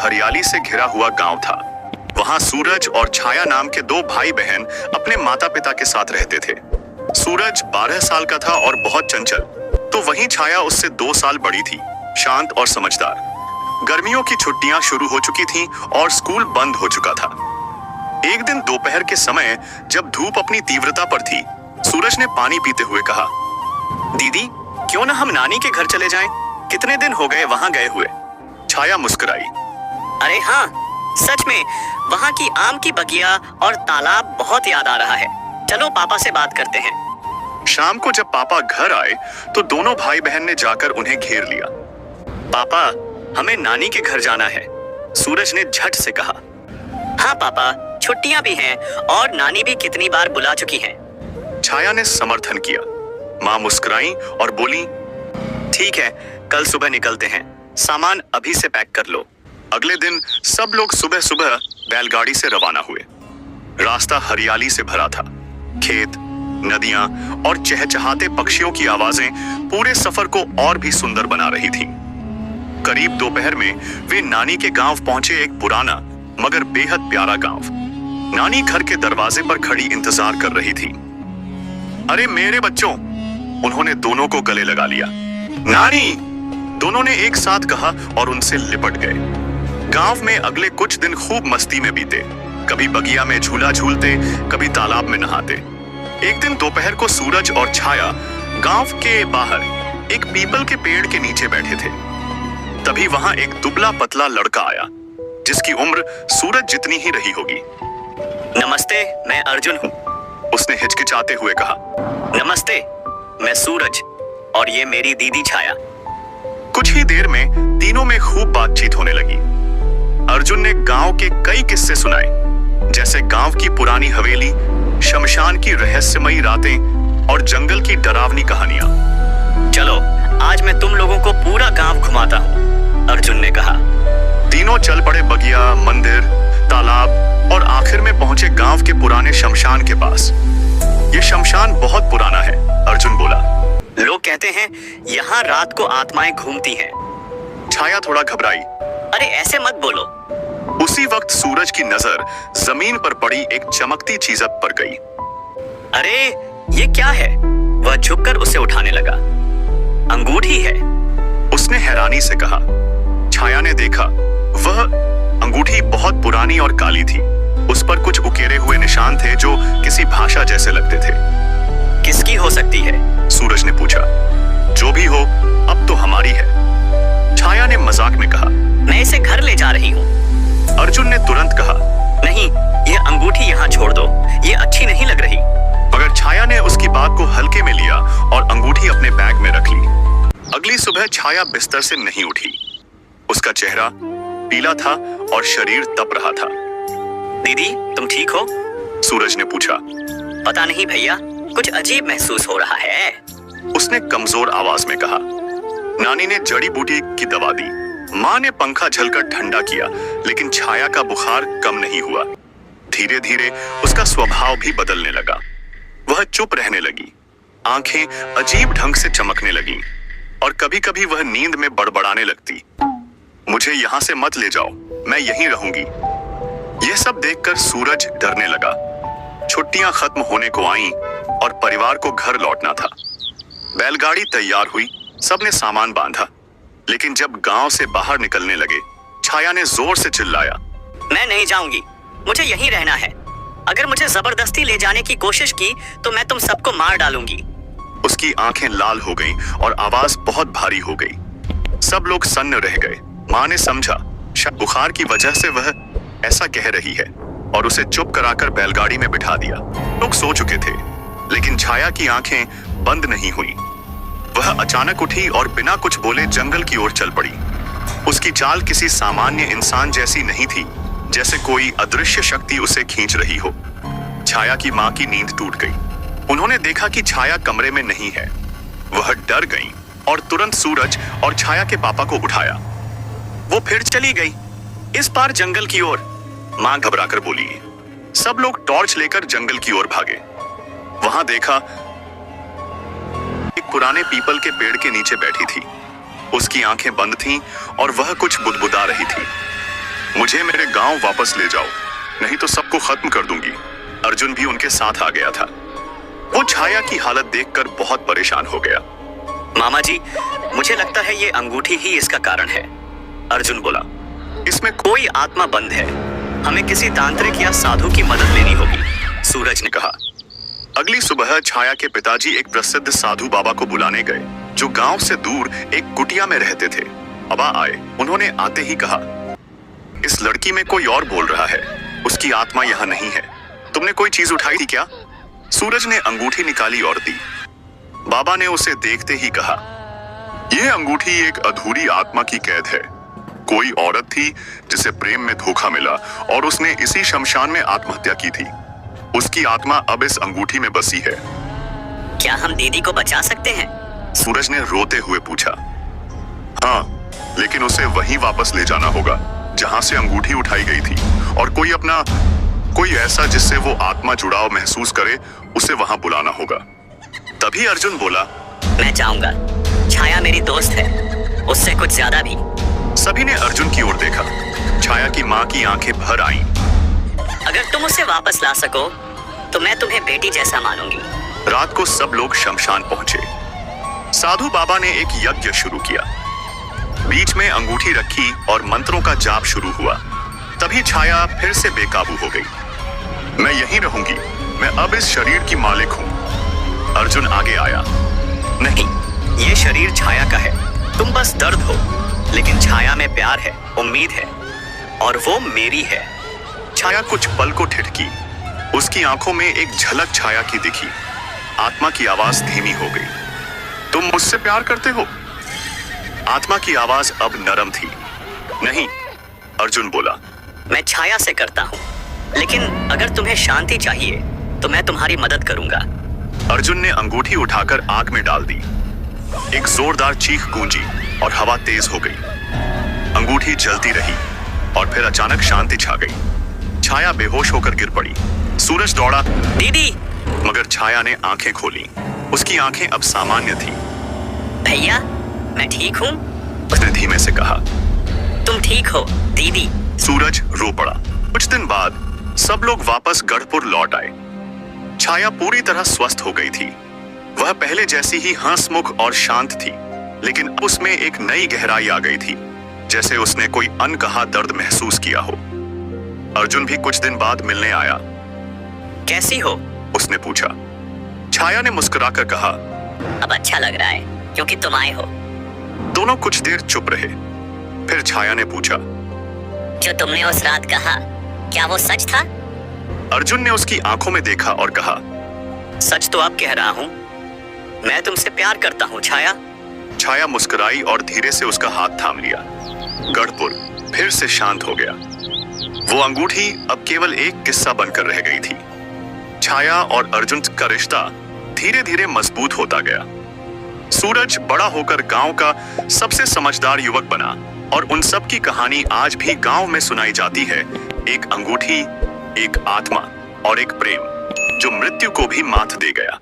हरियाली से घिरा हुआ गांव था। वहां सूरज और छाया नाम के दो भाई बहन अपने माता पिता के साथ रहते थे। सूरज 12 साल का था और बहुत चंचल, तो वहीं छाया उससे 2 साल बड़ी थी, शांत और समझदार। गर्मियों की छुट्टियां शुरू हो चुकी थीं और स्कूल बंद हो चुका था। एक दिन दोपहर के समय जब धूप अपनी तीव्रता पर थी, सूरज ने पानी पीते हुए कहा, दीदी, क्यों ना हम नानी के घर चले जाएं? कितने दिन हो गए वहां गए हुए। छाया मुस्कुराई। अरे हाँ, सच में वहाँ की आम की बगिया और तालाब बहुत याद आ रहा है। चलो पापा से बात करते हैं। शाम को जब पापा घर आए तो दोनों भाई बहन ने जाकर उन्हें घेर लिया। पापा, हमें नानी के घर जाना है, सूरज ने झट से कहा। हाँ पापा, छुट्टियां भी हैं और नानी भी कितनी बार बुला चुकी हैं। छाया ने समर्थन किया। माँ मुस्कुराई और बोली, ठीक है, कल सुबह निकलते हैं, सामान अभी से पैक कर लो। अगले दिन सब लोग सुबह सुबह बैलगाड़ी से रवाना हुए। रास्ता हरियाली से भरा था। खेत, नदियां और चहचहाते पक्षियों की आवाजें पूरे सफर को और भी सुंदर बना रही थीं। करीब दोपहर में वे नानी के गांव पहुंचे, एक पुराना मगर बेहद प्यारा गांव। नानी घर के दरवाजे पर खड़ी इंतजार कर रही थी। अरे मेरे बच्चों, उन्होंने दोनों को गले लगा लिया। नानी, दोनों ने एक साथ कहा और उनसे लिपट गए। गांव में अगले कुछ दिन खूब मस्ती में बीते। कभी बगिया में झूला झूलते, कभी तालाब में नहाते। एक दिन दोपहर को सूरज और छाया गांव के बाहर एक पीपल के पेड़ के नीचे बैठे थे। तभी वहां एक दुबला पतला लड़का आया, जिसकी उम्र सूरज जितनी ही रही होगी। नमस्ते, मैं अर्जुन हूँ, उसने हिचकिचाते हुए कहा। नमस्ते, मैं सूरज और ये मेरी दीदी छाया। कुछ ही देर में तीनों में खूब बातचीत होने लगी। अर्जुन ने गांव के कई किस्से सुनाए, जैसे गांव की पुरानी हवेली, शमशान की रहस्यमयी रातें और जंगल की डरावनी कहानियां। चलो, आज मैं तुम लोगों को पूरा गांव घुमाता हूँ, अर्जुन ने कहा। तीनों चल पड़े बगिया, मंदिर, तालाब और आखिर में पहुंचे गांव के पुराने शमशान के पास। ये शमशान बहुत पुराना है, अर्जुन बोला। लोग कहते हैं यहाँ रात को आत्माएं घूमती हैं। छाया थोड़ा घबराई। अरे ऐसे मत बोलो। उसी वक्त सूरज की नजर जमीन पर पड़ी एक चमकती चीज पर गई। अरे ये क्या है? वह झुककर उसे उठाने लगा। अंगूठी है, उसने हैरानी से कहा। छाया ने देखा, वह अंगूठी बहुत पुरानी और काली थी। उस पर कुछ उकेरे हुए निशान थे जो किसी भाषा जैसे लगते थे। किसकी हो सकती है? सूरज ने पूछा। जो भी हो, अब तो हमारी है, छाया ने मजाक में कहा। मैं इसे घर ले जा रही हूँ, अर्जुन ने तुरंत कहा। नहीं, ये अंगूठी यहाँ छोड़ दो, ये अच्छी नहीं लग रही। मगर छाया ने उसकी बात को हल्के में लिया और अंगूठी अपने बैग में रख ली। अगली सुबह छाया बिस्तर से नहीं उठी। उसका चेहरा पीला था और शरीर तप रहा था। दीदी, तुम ठीक हो? सूरज ने पूछा। पता नहीं भैया, कुछ अजीब महसूस हो रहा है, उसने कमजोर आवाज में कहा। नानी ने जड़ी बूटी की दवा दी। माँ ने पंखा झलकर ठंडा किया, लेकिन छाया का बुखार कम नहीं हुआ। धीरे धीरे उसका स्वभाव भी बदलने लगा। वह चुप रहने लगी, आंखें अजीब ढंग से चमकने लगीं और कभी कभी वह नींद में बड़बड़ाने लगती। मुझे यहाँ से मत ले जाओ, मैं यहीं रहूंगी। यह सब देखकर सूरज डरने लगा। छुट्टियां खत्म होने को आईं और परिवार को घर लौटना था। बैलगाड़ी तैयार हुई, सबने सामान बांधा, लेकिन जब गांव से बाहर निकलने लगे, छाया ने जोर से चिल्लाया। मैं नहीं जाऊंगी, मुझे यहीं रहना है। अगर मुझे जबरदस्ती ले जाने की कोशिश की तो मैं तुम सबको मार डालूंगी। उसकी आंखें लाल हो गईं और आवाज बहुत भारी हो गई। सब लोग सन्न रह गए। माँ ने समझा शायद बुखार की वजह से वह ऐसा कह रही है और उसे चुप कराकर बैलगाड़ी में बिठा दिया। लोग सो चुके थे, लेकिन छाया की आंखें बंद नहीं हुई। वह अचानक उठी और बिना कुछ बोले जंगल की ओर चल पड़ी। उसकी चाल किसी सामान्य इंसान जैसी नहीं थी, जैसे कोई अदृश्य शक्ति उसे खींच रही हो। छाया की माँ की नींद टूट गई। उन्होंने देखा कि छाया कमरे में नहीं है। वह डर गई और तुरंत सूरज और छाया के पापा को उठाया। वो फिर चली गई, इस बार जंगल की ओर, माँ घबराकर बोली। सब लोग टॉर्च लेकर जंगल की ओर भागे। वहां देखा एक पुराने पीपल के पेड़ के नीचे बैठी थी। उसकी आंखें बंद थीं और वह कुछ बुदबुदा रही थी। मुझे मेरे गांव वापस ले जाओ, नहीं तो सबको खत्म कर दूंगी। अर्जुन भी उनके साथ आ गया था। वो छाया की हालत देखकर बहुत परेशान हो गया। मामा जी, मुझे लगता है ये अंगूठी ही इसका कारण है। अर्जुन बोला, इसमें कोई आत्मा बंद है, हमें किसी तांत्रिक या साधु की मदद लेनी होगी। सूरज ने कहा। अगली सुबह छाया के पिताजी एक प्रसिद्ध साधु बाबा को बुलाने गए, जो गांव से दूर एक कुटिया में रहते थे। बाबा आए। उन्होंने आते ही कहा, इस लड़की में कोई और बोल रहा है, उसकी आत्मा यहाँ नहीं है। तुमने कोई चीज उठाई थी क्या? सूरज ने अंगूठी निकाली और दी। बाबा ने उसे देखते ही कहा, यह अंगूठी एक अधूरी आत्मा की कैद है। कोई औरत थी जिसे प्रेम में धोखा मिला और उसने इसी शमशान में आत्महत्या की थी। उसकी आत्मा अब इस अंगूठी में बसी है। क्या हम दीदी को बचा सकते हैं? सूरज ने रोते हुए पूछा। हाँ, लेकिन उसे वहीं वापस ले जाना होगा जहां से अंगूठी उठाई गई थी, और कोई ऐसा जिससे वो आत्मा जुड़ाव महसूस करे, उसे वहां बुलाना होगा। तभी अर्जुन बोला, मैं जाऊंगा, छाया मेरी दोस्त है, उससे कुछ ज्यादा भी। सभी ने अर्जुन की ओर देखा। छाया की माँ की आंखें भर आईं। अगर तुम उसे वापस ला सको तो मैं तुम्हें बेटी जैसा मानूंगी। रात को सब लोग शमशान पहुंचे। साधु बाबा ने एक यज्ञ शुरू किया। बीच में अंगूठी रखी और मंत्रों का जाप शुरू हुआ। तभी छाया फिर से बेकाबू हो गई। मैं यहीं रहूंगी, मैं अब इस शरीर की मालिक हूं। अर्जुन आगे आया। नहीं, ये शरीर छाया का है, तुम बस दर्द हो, लेकिन छाया में प्यार है, उम्मीद है, और वो मेरी है। छाया कुछ पल को ठिठकी। उसकी आंखों में एक झलक छाया की दिखी। आत्मा की आवाज धीमी हो गई। तुम मुझसे प्यार करते हो? आत्मा की आवाज अब नरम थी। नहीं, अर्जुन बोला। मैं छाया से करता हूँ, लेकिन अगर तुम्हें शांति चाहिए तो मैं तुम्हारी मदद करूंगा। अर्जुन ने अंगूठी उठाकर आग में डाल दी। एक जोरदार चीख गूंजी और हवा तेज हो गई। अंगूठी जलती रही और फिर अचानक शांति छा गई। छाया बेहोश होकर गिर पड़ी। सूरज दौड़ा, दीदी। मगर छाया ने आंखें खोली। उसकी आंखें अब सामान्य थी। भैया, मैं ठीक हूँ, उसने धीमे से कहा। तुम ठीक हो दीदी? सूरज रो पड़ा। कुछ दिन बाद सब लोग वापस गढ़पुर लौट आए। छाया पूरी तरह स्वस्थ हो गई थी। वह पहले जैसी ही हंसमुख और शांत थी, लेकिन उसमें एक नई गहराई आ गई थी, जैसे उसने कोई अनकहा दर्द महसूस किया हो। अर्जुन भी कुछ दिन बाद मिलने आया। कैसी हो? उसने पूछा। छाया ने मुस्कुराकर कहा, अब अच्छा लग रहा है क्योंकि तुम आए हो। दोनों कुछ देर चुप रहे। फिर छाया ने पूछा, जो तुमने उस रात कहा, क्या वो सच था? अर्जुन ने उसकी आंखों में देखा और कहा, सच तो अब कह रहा हूँ, मैं तुमसे प्यार करता हूँ छाया। छाया मुस्कुराई और धीरे से उसका हाथ थाम लिया। गढ़पुर फिर से शांत हो गया। वो अंगूठी अब केवल एक किस्सा बनकर रह गई थी। छाया और अर्जुन का रिश्ता धीरे धीरे मजबूत होता गया। सूरज बड़ा होकर गांव का सबसे समझदार युवक बना, और उन सब की कहानी आज भी गांव में सुनाई जाती है। एक अंगूठी, एक आत्मा और एक प्रेम जो मृत्यु को भी मात दे गया।